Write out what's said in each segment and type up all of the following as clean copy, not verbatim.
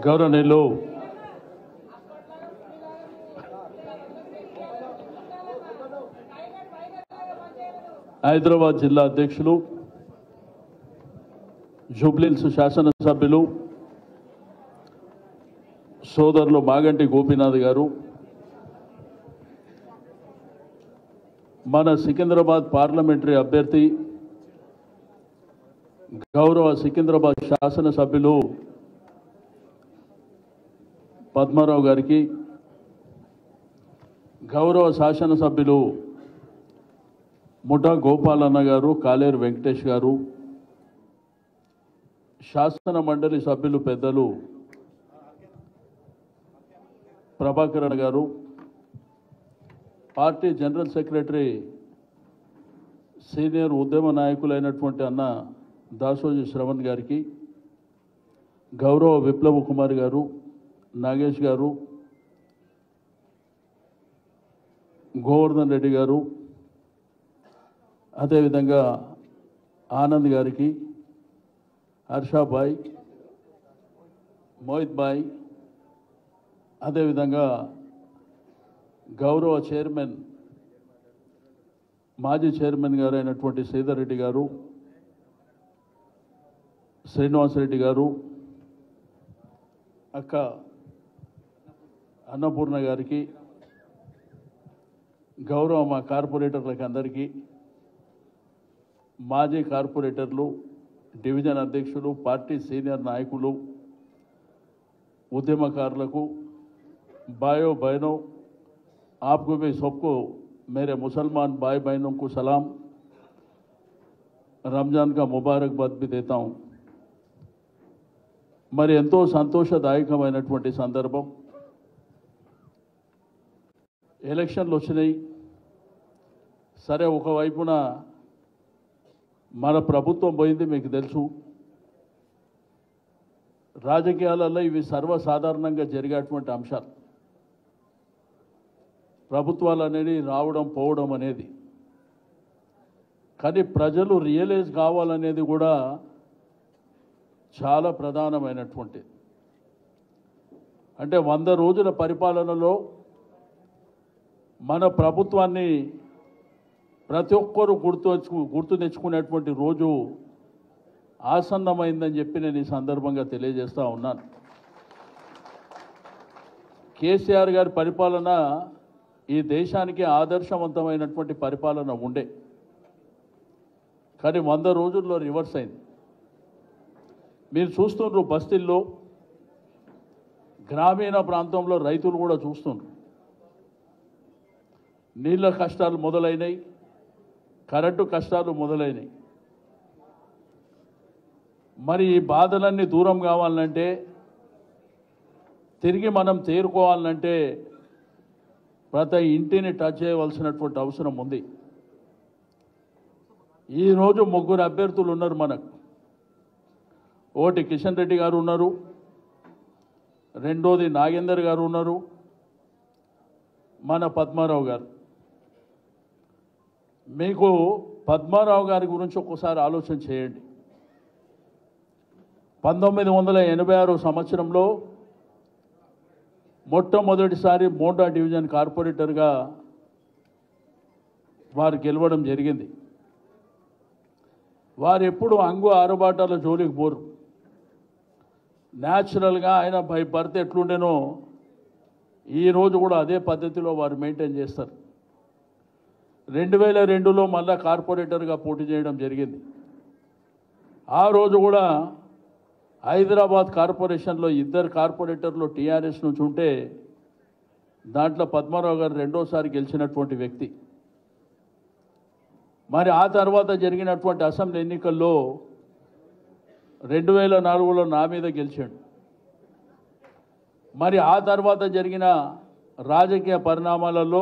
గౌరవనీయులు హైదరాబాద్ జిల్లా అధ్యక్షులు జూబ్లీహిల్స్ శాసనసభ్యులు సోదరులు మాగంటి గోపీనాథ్ గారు, మన సికింద్రాబాద్ పార్లమెంటరీ అభ్యర్థి గౌరవ సికింద్రాబాద్ శాసనసభ్యులు పద్మారావు గారికి, గౌరవ శాసనసభ్యులు ముఠా గోపాలన్న గారు, కాలేరు వెంకటేష్ గారు, శాసన మండలి సభ్యులు పెద్దలు ప్రభాకరన్ గారు, పార్టీ జనరల్ సెక్రటరీ సీనియర్ ఉద్యమ నాయకులైనటువంటి అన్న దాసోజీ శ్రవణ్ గారికి, గౌరవ విప్లవ్ కుమార్ గారు, నాగేష్ గారు, గోవర్ధన్ రెడ్డి గారు, అదేవిధంగా ఆనంద్ గారికి, హర్షాబాయ్, మోహిత్ బాయ్, అదేవిధంగా గౌరవ చైర్మన్ మాజీ చైర్మన్ గారు అయినటువంటి శ్రీధర్ రెడ్డి గారు, శ్రీనివాసరెడ్డి గారు, అక్క అన్నపూర్ణ గారికి, గౌరవ మా కార్పొరేటర్లకు అందరికీ, మాజీ కార్పొరేటర్లు, డివిజన్ అధ్యక్షులు, పార్టీ సీనియర్ నాయకులు, ఉద్యమకారులకు, भाइयों बहनों, आपको भी सबको मेरे मुसलमान भाई बहनों को सलाम, रमजान का मुबारकबाद भी देता हूँ। మరి ఎంతో సంతోషదాయకమైనటువంటి సందర్భం. ఎలక్షన్లు వచ్చినాయి. సరే, ఒకవైపున మన ప్రభుత్వం పోయింది, మీకు తెలుసు. రాజకీయాలలో ఇవి సర్వసాధారణంగా జరిగేటువంటి అంశాలు. ప్రభుత్వాలు అనేది రావడం పోవడం అనేది, కానీ ప్రజలు రియలైజ్ కావాలనేది కూడా చాలా ప్రధానమైనటువంటిది. అంటే 100 రోజుల పరిపాలనలో మన ప్రభుత్వాన్ని ప్రతి ఒక్కరూ గుర్తు తెచ్చుకునేటువంటి రోజు ఆసన్నమైందని చెప్పి నేను ఈ సందర్భంగా తెలియజేస్తూ ఉన్నాను. కేసీఆర్ గారి పరిపాలన ఈ దేశానికి ఆదర్శవంతమైనటువంటి పరిపాలన ఉండే, కానీ 100 రోజుల్లో రివర్స్ అయింది. మీరు చూస్తున్నారు, బస్తీల్లో గ్రామీణ ప్రాంతంలో రైతులు కూడా చూస్తున్నారు. నీళ్ళ కష్టాలు మొదలైనవి, కరెంటు కష్టాలు మొదలైనవి. మరి ఈ బాధలన్నీ దూరం కావాలంటే, తిరిగి మనం చేరుకోవాలంటే ప్రతి ఇంటిని టచ్ చేయవలసినటువంటి అవసరం ఉంది. ఈరోజు 3 అభ్యర్థులు ఉన్నారు మనకు. ఒకటి కిషన్ రెడ్డి గారు ఉన్నారు, రెండోది నాగేందర్ గారు ఉన్నారు, మన పద్మారావు గారు. మీకు పద్మారావు గారి గురించి ఒక్కసారి ఆలోచన చేయండి. 1986 సంవత్సరంలో మొట్టమొదటిసారి మోండా డివిజన్ కార్పొరేటర్గా వారు గెలవడం జరిగింది. వారు ఎప్పుడు అంగు ఆరుబాటాల జోలికి పోరు. న్యాచురల్గా ఆయన బై బర్త్ ఎట్లుండేనో ఈరోజు కూడా అదే పద్ధతిలో వారు మెయింటైన్ చేస్తారు. 2002లో మళ్ళా కార్పొరేటర్గా పోటీ చేయడం జరిగింది. ఆ రోజు కూడా హైదరాబాద్ కార్పొరేషన్లో 2 కార్పొరేటర్లు టీఆర్ఎస్ నుంచి ఉంటే దాంట్లో పద్మారావు గారు రెండోసారి గెలిచినటువంటి వ్యక్తి. మరి ఆ తర్వాత జరిగినటువంటి అసెంబ్లీ ఎన్నికల్లో 2004లో నా మీద గెలిచాడు. మరి ఆ తర్వాత జరిగిన రాజకీయ పరిణామాలలో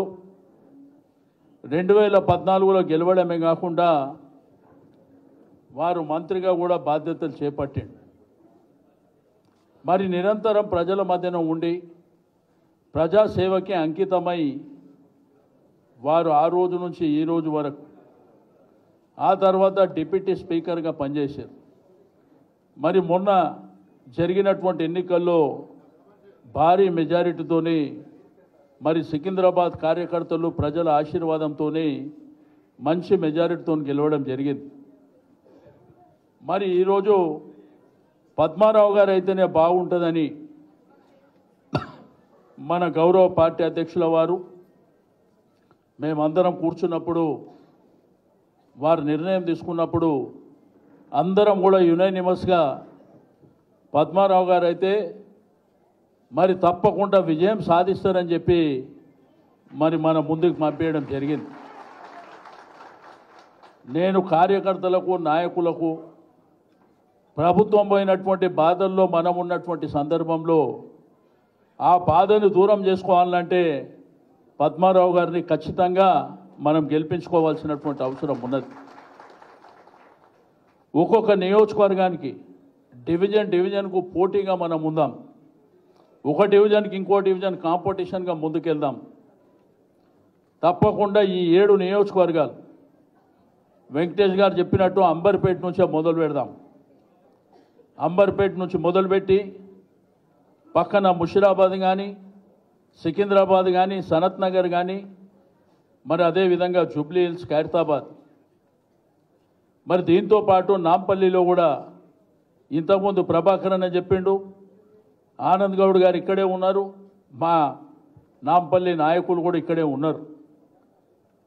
2014లో గెలవడమే కాకుండా వారు మంత్రిగా కూడా బాధ్యతలు చేపట్టాడు. మరి నిరంతరం ప్రజల మధ్యన ఉండి ప్రజాసేవకి అంకితమై వారు ఆ రోజు నుంచి ఈ రోజు వరకు, ఆ తర్వాత డిప్యూటీ స్పీకర్గా పనిచేశారు. మరి మొన్న జరిగినటువంటి ఎన్నికల్లో భారీ మెజారిటీతోని మరి సికింద్రాబాద్ కార్యకర్తలు ప్రజల ఆశీర్వాదంతోనే మంచి మెజారిటీతో గెలవడం జరిగింది. మరి ఈరోజు పద్మారావు గారు అయితేనే బాగుంటుందని మన గౌరవ పార్టీ అధ్యక్షుల వారు మేమందరం కూర్చున్నప్పుడు వారు నిర్ణయం తీసుకున్నప్పుడు అందరం కూడా యునైనిమస్గా పద్మారావు గారు అయితే మరి తప్పకుండా విజయం సాధిస్తారని చెప్పి మరి మన ముందుకు పంపేయడం జరిగింది. నేను కార్యకర్తలకు నాయకులకు ప్రభుత్వం పోయినటువంటి బాధల్లో మనం ఉన్నటువంటి సందర్భంలో ఆ బాధను దూరం చేసుకోవాలంటే పద్మారావు గారిని ఖచ్చితంగా మనం గెలిపించుకోవాల్సినటువంటి అవసరం ఉన్నది. ఒక్కొక్క నియోజకవర్గానికి డివిజన్కు పోటీగా మనం ఉందాం. ఒక డివిజన్కి ఇంకో డివిజన్ కాంపిటీషన్గా ముందుకెళ్దాం. తప్పకుండా ఈ 7 నియోజకవర్గాలు వెంకటేష్ గారు చెప్పినట్టు అంబర్పేట నుంచే మొదలు పెడదాం. అంబర్పేట నుంచి మొదలుపెట్టి పక్కన ముషిరాబాద్ కానీ సికింద్రాబాద్ కానీ సనత్ నగర్ కానీ మరి అదేవిధంగా జూబ్లీ హిల్స్ ఖైరతాబాద్ మరి దీంతో పాటు నాంపల్లిలో కూడా ఇంతకుముందు ప్రభాకర్ అనే చెప్పిండు, ఆనంద్ గౌడ్ గారు ఇక్కడే ఉన్నారు, మా నాంపల్లి నాయకులు కూడా ఇక్కడే ఉన్నారు.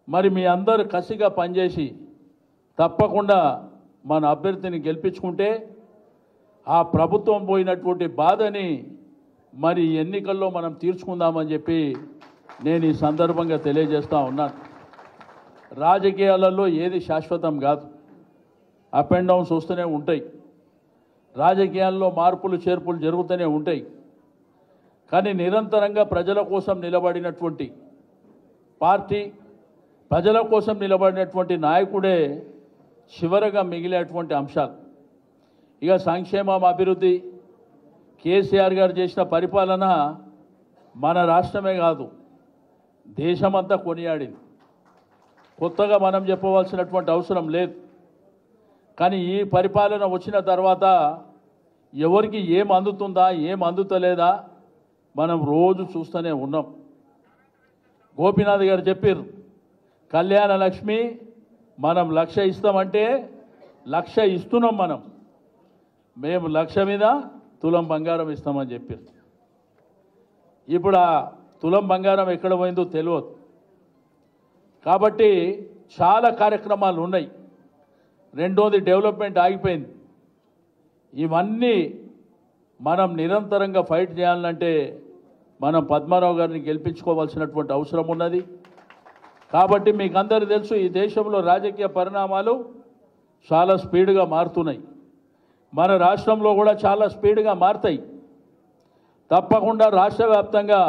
మరి మీ అందరు కసిగా పనిచేసి తప్పకుండా మన అభ్యర్థిని గెలిపించుకుంటే ఆ ప్రభుత్వం పోయినటువంటి బాధని మరి ఎన్నికల్లో మనం తీర్చుకుందామని చెప్పి నేను ఈ సందర్భంగా తెలియజేస్తూ ఉన్నాను. రాజకీయాలలో ఏది శాశ్వతం కాదు, అప్ అండ్ డౌన్స్ వస్తూనే ఉంటాయి. రాజకీయాల్లో మార్పులు చేర్పులు జరుగుతూనే ఉంటాయి. కానీ నిరంతరంగా ప్రజల కోసం నిలబడినటువంటి పార్టీ, ప్రజల కోసం నిలబడినటువంటి నాయకుడే చివరగా మిగిలేటువంటి అంశాలు. ఇక సంక్షేమం, అభివృద్ధి, కేసీఆర్ గారు చేసిన పరిపాలన మన రాష్ట్రమే కాదు దేశమంతా కొనియాడింది. కొత్తగా మనం చెప్పవలసినటువంటి అవసరం లేదు. కానీ ఈ పరిపాలన వచ్చిన తర్వాత ఎవరికి ఏం అందుతుందా ఏం అందుతలేదా మనం రోజు చూస్తూనే ఉన్నాం. గోపీనాథ్ గారు చెప్పారు, కళ్యాణ లక్ష్మి మనం 1,00,000 ఇస్తామంటే 1,00,000 ఇస్తున్నాం. మేము 1,00,000 మీద తులం బంగారం ఇస్తామని చెప్పారు. ఇప్పుడు ఆ తులం బంగారం ఎక్కడ పోయిందో తెలియదు. కాబట్టి చాలా కార్యక్రమాలు ఉన్నాయి. రెండోది డెవలప్మెంట్ ఆగిపోయింది. ఇవన్నీ మనం నిరంతరంగా ఫైట్ చేయాలంటే మనం పద్మారావు గారిని గెలిపించుకోవాల్సినటువంటి అవసరం ఉన్నది. కాబట్టి మీకు అందరూ తెలుసు, ఈ దేశంలో రాజకీయ పరిణామాలు చాలా స్పీడ్గా మారుతున్నాయి. మన రాష్ట్రంలో కూడా చాలా స్పీడ్గా మారుతాయి. తప్పకుండా రాష్ట్ర వ్యాప్తంగా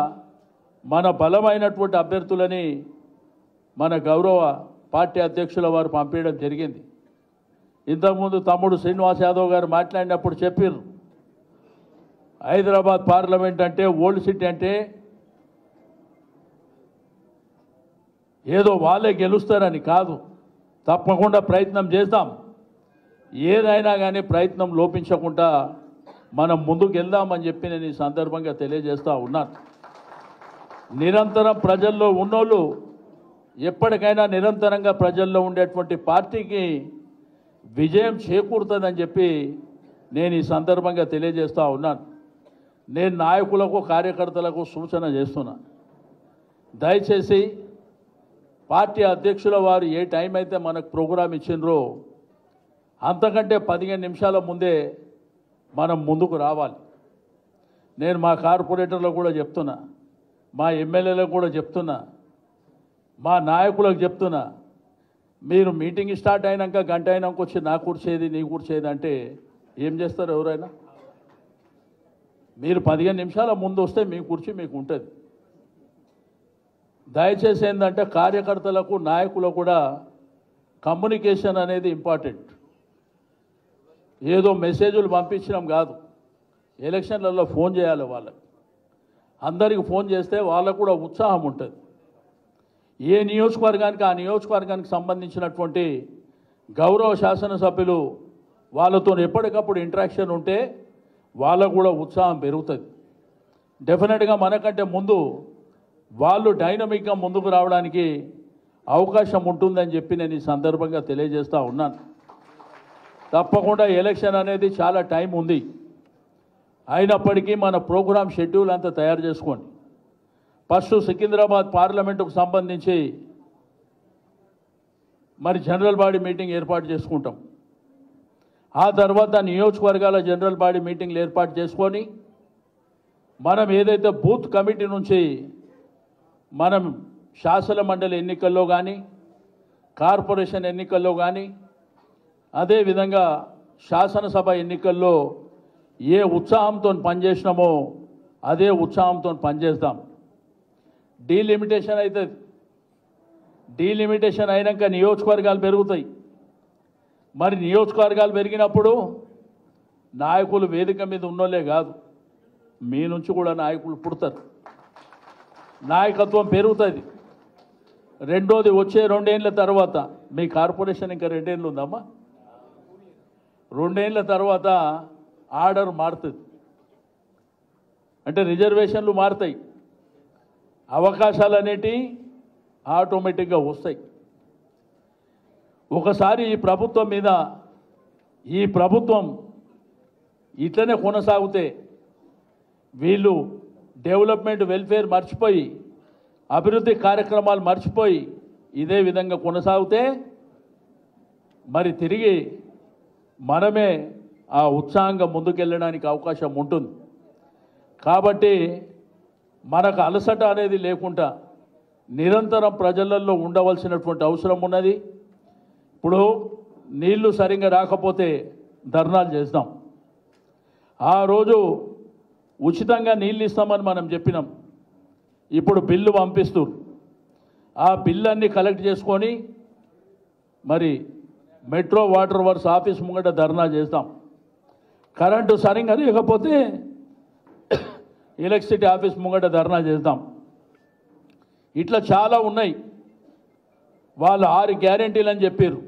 మన బలమైనటువంటి అభ్యర్థులని మన గౌరవ పార్టీ అధ్యక్షుల వారు పంపించడం జరిగింది. ఇంతకుముందు తమ్ముడు శ్రీనివాస్ యాదవ్ గారు మాట్లాడినప్పుడు చెప్పారు, హైదరాబాద్ పార్లమెంట్ అంటే ఓల్డ్ సిటీ అంటే ఏదో వాళ్ళే గెలుస్తారని కాదు. తప్పకుండా ప్రయత్నం చేద్దాం. ఏదైనా కానీ ప్రయత్నం లోపించకుండా మనం ముందుకు వెళ్దామని చెప్పి నేను ఈ సందర్భంగా తెలియజేస్తూ ఉన్నాను. నిరంతరం ప్రజల్లో ఉన్నోళ్ళు ఎప్పటికైనా నిరంతరంగా ప్రజల్లో ఉండేటువంటి పార్టీకి విజయం చేకూరుతుందని చెప్పి నేను ఈ సందర్భంగా తెలియజేస్తూ ఉన్నాను. నేను నాయకులకు కార్యకర్తలకు సూచన చేస్తున్నా, దయచేసి పార్టీ అధ్యక్షుల వారు ఏ టైం అయితే మనకు ప్రోగ్రాం ఇచ్చిండ్రో అంతకంటే 15 నిమిషాల ముందే మనం ముందుకు రావాలి. నేను మా కార్పొరేటర్లకు కూడా చెప్తున్నా, మా ఎమ్మెల్యేలకు కూడా చెప్తున్నా, మా నాయకులకు చెప్తున్నా, మీరు మీటింగ్ స్టార్ట్ అయినాక గంట అయినాక వచ్చి నా కూర్చేది నీ కూర్చేది అంటే ఏం చేస్తారు ఎవరైనా? మీరు 15 నిమిషాల ముందు వస్తే మీ కుర్చీ మీకు ఉంటుంది. దయచేసి ఏంటంటే కార్యకర్తలకు నాయకులకు కూడా కమ్యూనికేషన్ అనేది ఇంపార్టెంట్. ఏదో మెసేజ్లు పంపించడం కాదు, ఎలక్షన్లలో ఫోన్ చేయాలి వాళ్ళకి. అందరికి ఫోన్ చేస్తే వాళ్ళకు కూడా ఉత్సాహం ఉంటుంది. ఏ నియోజకవర్గానికి ఆ నియోజకవర్గానికి సంబంధించినటువంటి గౌరవ శాసనసభ్యులు వాళ్ళతో ఎప్పటికప్పుడు ఇంటరాక్షన్ ఉంటే వాళ్ళకు కూడా ఉత్సాహం పెరుగుతుంది. డెఫినెట్గా మనకంటే ముందు వాళ్ళు డైనమిక్గా ముందుకు రావడానికి అవకాశం ఉంటుందని చెప్పి నేను ఈ సందర్భంగా తెలియజేస్తూ ఉన్నాను. తప్పకుండా ఎలక్షన్ అనేది చాలా టైం ఉంది. అయినప్పటికీ మన ప్రోగ్రామ్ షెడ్యూల్ అంతా తయారు చేసుకోండి. ఫస్ట్ సికింద్రాబాద్ పార్లమెంటుకు సంబంధించి మరి జనరల్ బాడీ మీటింగ్ ఏర్పాటు చేసుకుంటాం. ఆ తర్వాత నియోజకవర్గాల జనరల్ బాడీ మీటింగ్లు ఏర్పాటు చేసుకొని మనం ఏదైతే బూత్ కమిటీ నుంచి మనం శాసన మండలి ఎన్నికల్లో కానీ కార్పొరేషన్ ఎన్నికల్లో కానీ అదేవిధంగా శాసనసభ ఎన్నికల్లో ఏ ఉత్సాహంతో పనిచేసినామో అదే ఉత్సాహంతో పనిచేస్తాం. డీలిమిటేషన్ అవుతుంది. డీలిమిటేషన్ అయినాక నియోజకవర్గాలు పెరుగుతాయి. మరి నియోజకవర్గాలు పెరిగినప్పుడు నాయకులు వేదిక మీద ఉన్నోళ్ళే కాదు, మీ నుంచి కూడా నాయకులు పుడతారు, నాయకత్వం పెరుగుతుంది. రెండోది వచ్చే 2 ఏళ్ళ తర్వాత మీ కార్పొరేషన్ ఇంకా 2 ఏళ్ళు ఉందమ్మా, 2 ఏళ్ళ తర్వాత ఆర్డర్ మారుతుంది. అంటే రిజర్వేషన్లు మారుతాయి, అవకాశాలు అనేటివి ఆటోమేటిక్గా వస్తాయి. ఒకసారి ఈ ప్రభుత్వం ఇట్లనే కొనసాగితే వీళ్ళు డెవలప్మెంట్ వెల్ఫేర్ మర్చిపోయి అభివృద్ధి కార్యక్రమాలు మర్చిపోయి ఇదే విధంగా కొనసాగితే మరి తిరిగి మనమే ఆ ఉత్సాహంగా ముందుకెళ్ళడానికి అవకాశం ఉంటుంది. కాబట్టి మనకు అలసట అనేది లేకుండా నిరంతరం ప్రజలలో ఉండవలసినటువంటి అవసరం ఉన్నది. ఇప్పుడు నీళ్లు సరిగ్గా రాకపోతే ధర్నాలు చేస్తాం. ఆ రోజు ఉచితంగా నీళ్ళు ఇస్తామని మనం చెప్పినాం. ఇప్పుడు బిల్లు పంపిస్తూ ఆ బిల్లన్నీ కలెక్ట్ చేసుకొని మరి మెట్రో వాటర్ వర్క్స్ ఆఫీస్ ముంగట ధర్నా చేస్తాం. కరెంటు సరిగ్గా లేకపోతే ఎలక్ట్రిసిటీ ఆఫీస్ ముంగట ధర్నా చేస్తాం. ఇట్లా చాలా ఉన్నాయి. వాళ్ళు 6 గ్యారెంటీలు అని చెప్పారు.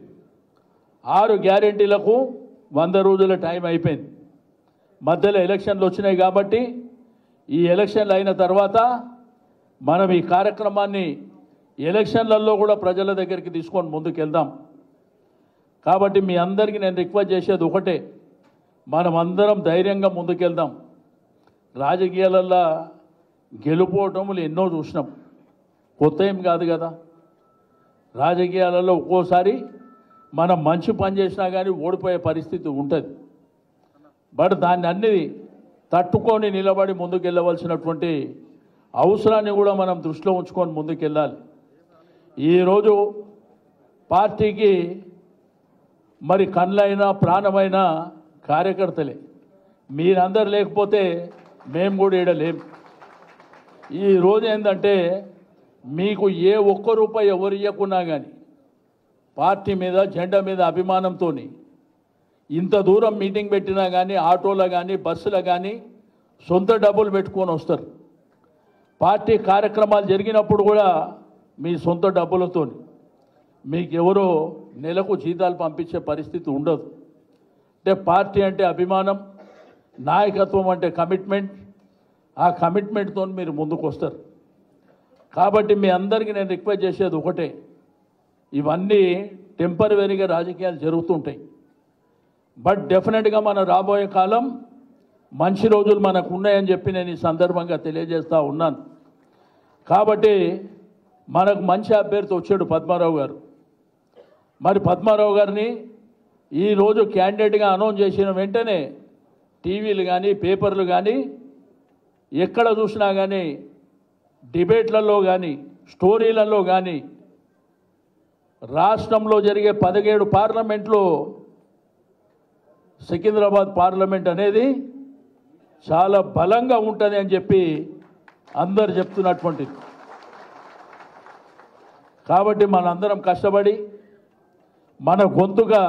6 గ్యారెంటీలకు 100 రోజుల టైం అయిపోయింది. మధ్యలో ఎలక్షన్లు వచ్చినాయి కాబట్టి ఈ ఎలక్షన్లు అయిన తర్వాత మనం ఈ కార్యక్రమాన్ని ఎలక్షన్లలో కూడా ప్రజల దగ్గరికి తీసుకొని ముందుకెళ్దాం. కాబట్టి మీ అందరికీ నేను రిక్వెస్ట్ చేసేది ఒకటే, మనం అందరం ధైర్యంగా ముందుకెళ్దాం. రాజకీయాలల్లో గెలుపోవటములు ఎన్నో చూసినాం, కొత్త ఏం కాదు కదా. రాజకీయాలలో ఒక్కోసారి మనం మంచి పని చేసినా కానీ ఓడిపోయే పరిస్థితి ఉంటుంది. బట్ దాన్ని అన్ని తట్టుకొని నిలబడి ముందుకెళ్ళవలసినటువంటి అవసరాన్ని కూడా మనం దృష్టిలో ఉంచుకొని ముందుకెళ్ళాలి. ఈరోజు పార్టీకి మరి కళ్ళైన ప్రాణమైన కార్యకర్తలే. మీరందరూ లేకపోతే మేము కూడా ఈడ లేం. ఈరోజు ఏంటంటే మీకు ఏ ఒక్క రూపాయి ఎవరు ఇవ్వకున్నా కానీ పార్టీ మీద జెండా మీద అభిమానంతో ఇంత దూరం మీటింగ్ పెట్టినా కానీ ఆటోలో కానీ బస్సులో కానీ సొంత డబ్బులు పెట్టుకొని వస్తారు. పార్టీ కార్యక్రమాలు జరిగినప్పుడు కూడా మీ సొంత డబ్బులతో, మీకు ఎవరో నెలకు జీతాలు పంపించే పరిస్థితి ఉండదు. అంటే పార్టీ అంటే అభిమానం, నాయకత్వం అంటే కమిట్మెంట్. ఆ కమిట్మెంట్తో మీరు ముందుకు వస్తారు. కాబట్టి మీ అందరికీ నేను రిక్వెస్ట్ చేసేది ఒకటే, ఇవన్నీ టెంపరవరీగా రాజకీయాలు జరుగుతుంటాయి. బట్ డెఫినెట్గా మన రాబోయే కాలం మంచి రోజులు మనకు ఉన్నాయని చెప్పి నేను ఈ సందర్భంగా తెలియజేస్తూ ఉన్నాను. కాబట్టి మనకు మంచి అభ్యర్థి వచ్చాడు పద్మారావు గారు. మరి పద్మారావు గారిని ఈరోజు క్యాండిడేట్గా అనౌన్స్ చేసిన వెంటనే టీవీలు కానీ పేపర్లు కానీ ఎక్కడ చూసినా కానీ డిబేట్లలో కానీ స్టోరీలలో కానీ రాష్ట్రంలో జరిగే 17 పార్లమెంట్లో సికింద్రాబాద్ పార్లమెంట్ అనేది చాలా బలంగా ఉంటుంది అని చెప్పి అందరు చెప్తున్నటువంటిది. కాబట్టి మనందరం కష్టపడి మన గొంతుగా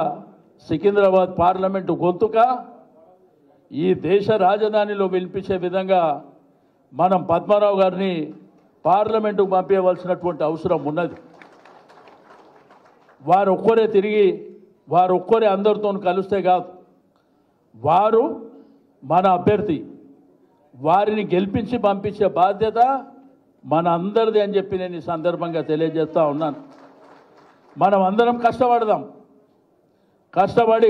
సికింద్రాబాద్ పార్లమెంటు గొంతుగా ఈ దేశ రాజధానిలో వినిపించే విధంగా మనం పద్మారావు గారిని పార్లమెంటుకు పంపించవలసినటువంటి అవసరం ఉన్నది. వారు ఒక్కరే అందరితో కలిస్తే కాదు, వారు మన అభ్యర్థి వారిని గెలిపించి పంపించే బాధ్యత మన అందరిది అని చెప్పి నేను ఈ సందర్భంగా తెలియజేస్తా ఉన్నాను. మనం అందరం కష్టపడదాం, కష్టపడి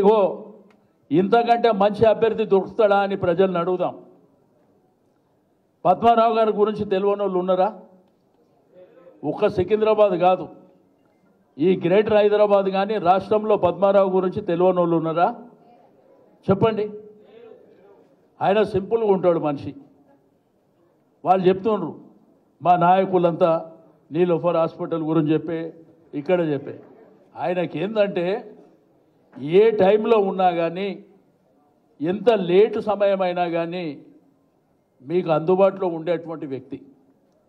ఇంతకంటే మంచి అభ్యర్థి దొరుకుతాడా అని ప్రజలను అడుగుదాం. పద్మారావు గారి గురించి తెలియని వాళ్ళు ఉన్నారా? ఒక్క సికింద్రాబాద్ కాదు, ఈ గ్రేటర్ హైదరాబాద్ కానీ రాష్ట్రంలో పద్మారావు గురించి తెలియని వాళ్ళు ఉన్నారా? చెప్పండి. ఆయన సింపుల్గా ఉంటాడు మనిషి. వాళ్ళు చెప్తుండ్రు మా నాయకులంతా నీలోఫర్ హాస్పిటల్ గురించి ఇక్కడ చెప్పే. ఆయనకి ఏంటంటే ఏ టైంలో ఉన్నా కానీ, ఎంత లేటు సమయమైనా కానీ మీకు అందుబాటులో ఉండేటువంటి వ్యక్తి.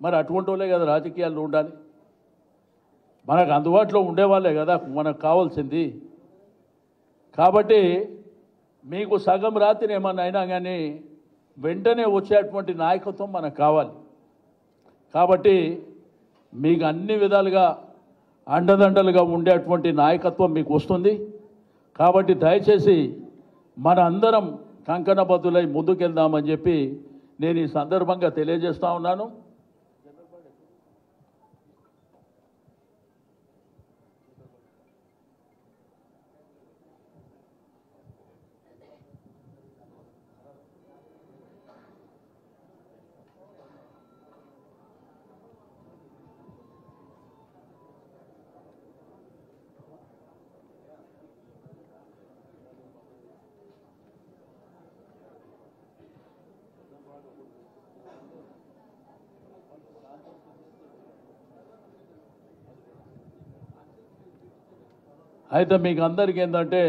మరి అటువంటి వాళ్ళే కదా రాజకీయాల్లో ఉండాలి. మనకు అందుబాటులో ఉండేవాళ్ళే కదా మనకు కావాల్సింది. కాబట్టి మీకు సగం రాత్రి ఏమన్నా అయినా కానీ వెంటనే వచ్చేటువంటి నాయకత్వం మనకు కావాలి. కాబట్టి మీకు అన్ని విధాలుగా అండదండలుగా ఉండేటువంటి నాయకత్వం మీకు వస్తుంది. కాబట్టి దయచేసి మన అందరం కంకణబద్దులై ముందుకెళ్దామని చెప్పి నేను ఈ సందర్భంగా తెలియజేస్తా ఉన్నాను. అయితే మీకు అందరికీ ఏంటంటే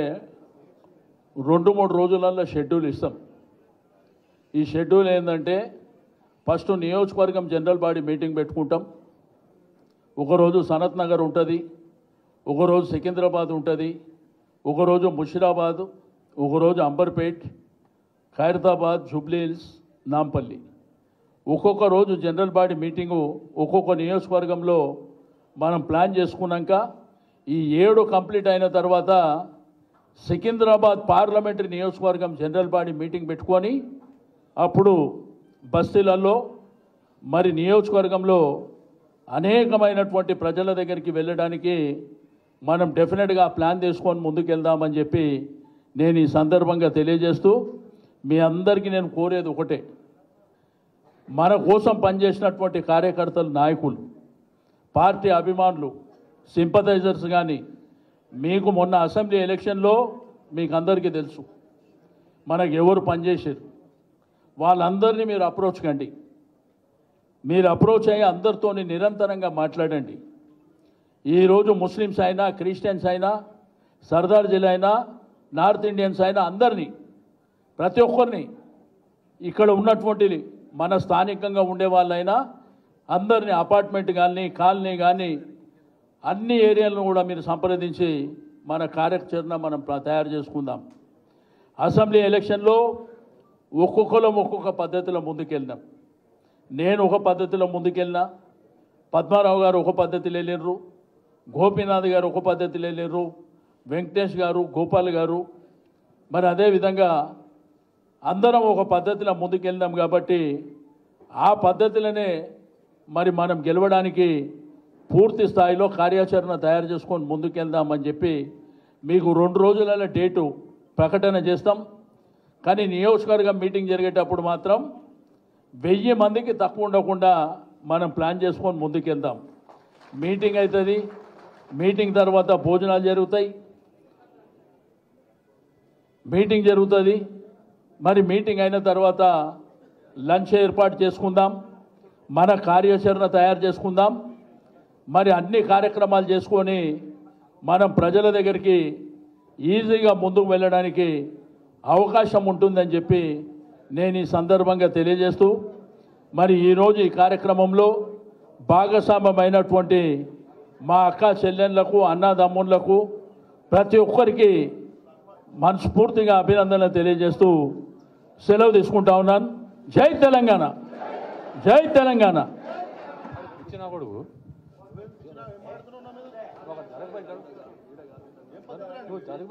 2-3 రోజులలో షెడ్యూల్ ఇస్తాం. ఈ షెడ్యూల్ ఏంటంటే ఫస్ట్ నియోజకవర్గం జనరల్ బాడీ మీటింగ్ పెట్టుకుంటాం. ఒకరోజు సనత్ నగర్ ఉంటుంది, ఒకరోజు సికింద్రాబాద్ ఉంటుంది, ఒకరోజు ముషిరాబాద్, ఒకరోజు అంబర్పేట్, ఖైరతాబాద్, జూబ్లీహిల్స్, నాంపల్లి. ఒక్కొక్క రోజు జనరల్ బాడీ మీటింగు ఒక్కొక్క నియోజకవర్గంలో మనం ప్లాన్ చేసుకున్నాక ఈ 7 కంప్లీట్ అయిన తర్వాత సికింద్రాబాద్ పార్లమెంటరీ నియోజకవర్గం జనరల్ బాడీ మీటింగ్ పెట్టుకొని అప్పుడు బస్తీలలో మరి నియోజకవర్గంలో అనేకమైనటువంటి ప్రజల దగ్గరికి వెళ్ళడానికి మనం డెఫినెట్గా ప్లాన్ చేసుకొని ముందుకెళ్దామని చెప్పి నేను ఈ సందర్భంగా తెలియజేస్తూ మీ అందరికీ నేను కోరేది ఒకటే, మన కోసం పనిచేసినటువంటి కార్యకర్తలు, నాయకులు, పార్టీ అభిమానులు, సింపథైజర్స్ కానీ మీకు మొన్న అసెంబ్లీ ఎలక్షన్లో మీకు అందరికీ తెలుసు మనకు ఎవరు పనిచేశారు. వాళ్ళందరినీ మీరు అప్రోచ్ కండి. మీరు అప్రోచ్ అయ్యి అందరితో నిరంతరంగా మాట్లాడండి. ఈరోజు ముస్లిమ్స్ అయినా, క్రిస్టియన్స్ అయినా, సర్దార్ జిల్లా అయినా, నార్త్ ఇండియన్స్ అయినా అందరినీ, ప్రతి ఒక్కరిని, ఇక్కడ ఉన్నటువంటి మన స్థానికంగా ఉండే వాళ్ళైనా అందరినీ అపార్ట్మెంట్ కానీ, కాలనీ కానీ అన్ని ఏరియాలను కూడా మీరు సంప్రదించి మన కార్యాచరణ మనం తయారు చేసుకుందాం. అసెంబ్లీ ఎలక్షన్లో ఒక్కొక్కరం ఒక్కొక్క పద్ధతిలో ముందుకెళ్ళినాం. నేను ఒక పద్ధతిలో ముందుకెళ్ళినా, పద్మారావు గారు ఒక పద్ధతిలో వెళ్ళినారు, గోపీనాథ్ గారు ఒక పద్ధతిలో వెళ్ళినారు, వెంకటేష్ గారు, గోపాల్ గారు. మరి అదేవిధంగా అందరం ఒక పద్ధతిలో ముందుకెళ్ళినాం. కాబట్టి ఆ పద్ధతిలోనే మరి మనం గెలవడానికి పూర్తి స్థాయిలో కార్యాచరణ తయారు చేసుకొని ముందుకెళ్దామని చెప్పి మీకు 2 రోజులలో డేటు ప్రకటన చేస్తాం. కానీ నియోజకవర్గం మీటింగ్ జరిగేటప్పుడు మాత్రం 1000 మందికి తక్కువ ఉండకుండా మనం ప్లాన్ చేసుకొని ముందుకెళ్దాం. మీటింగ్ అవుతుంది, మీటింగ్ తర్వాత భోజనాలు జరుగుతాయి, మీటింగ్ జరుగుతుంది. మరి మీటింగ్ అయిన తర్వాత లంచ్ ఏర్పాటు చేసుకుందాం, మన కార్యాచరణ తయారు చేసుకుందాం. మరి అన్ని కార్యక్రమాలు చేసుకొని మనం ప్రజల దగ్గరికి ఈజీగా ముందుకు వెళ్ళడానికి అవకాశం ఉంటుందని చెప్పి నేను ఈ సందర్భంగా తెలియజేస్తూ మరి ఈరోజు ఈ కార్యక్రమంలో భాగస్వామ్యమైనటువంటి మా అక్క చెల్లెళ్లకు, అన్నదమ్ముళ్లకు ప్రతి ఒక్కరికి మనస్ఫూర్తిగా అభినందనలు తెలియజేస్తూ సెలవు తీసుకుంటా ఉన్నాను. జై తెలంగాణ, జై తెలంగాణ. ఇచ్చిన కొడుకు జరగ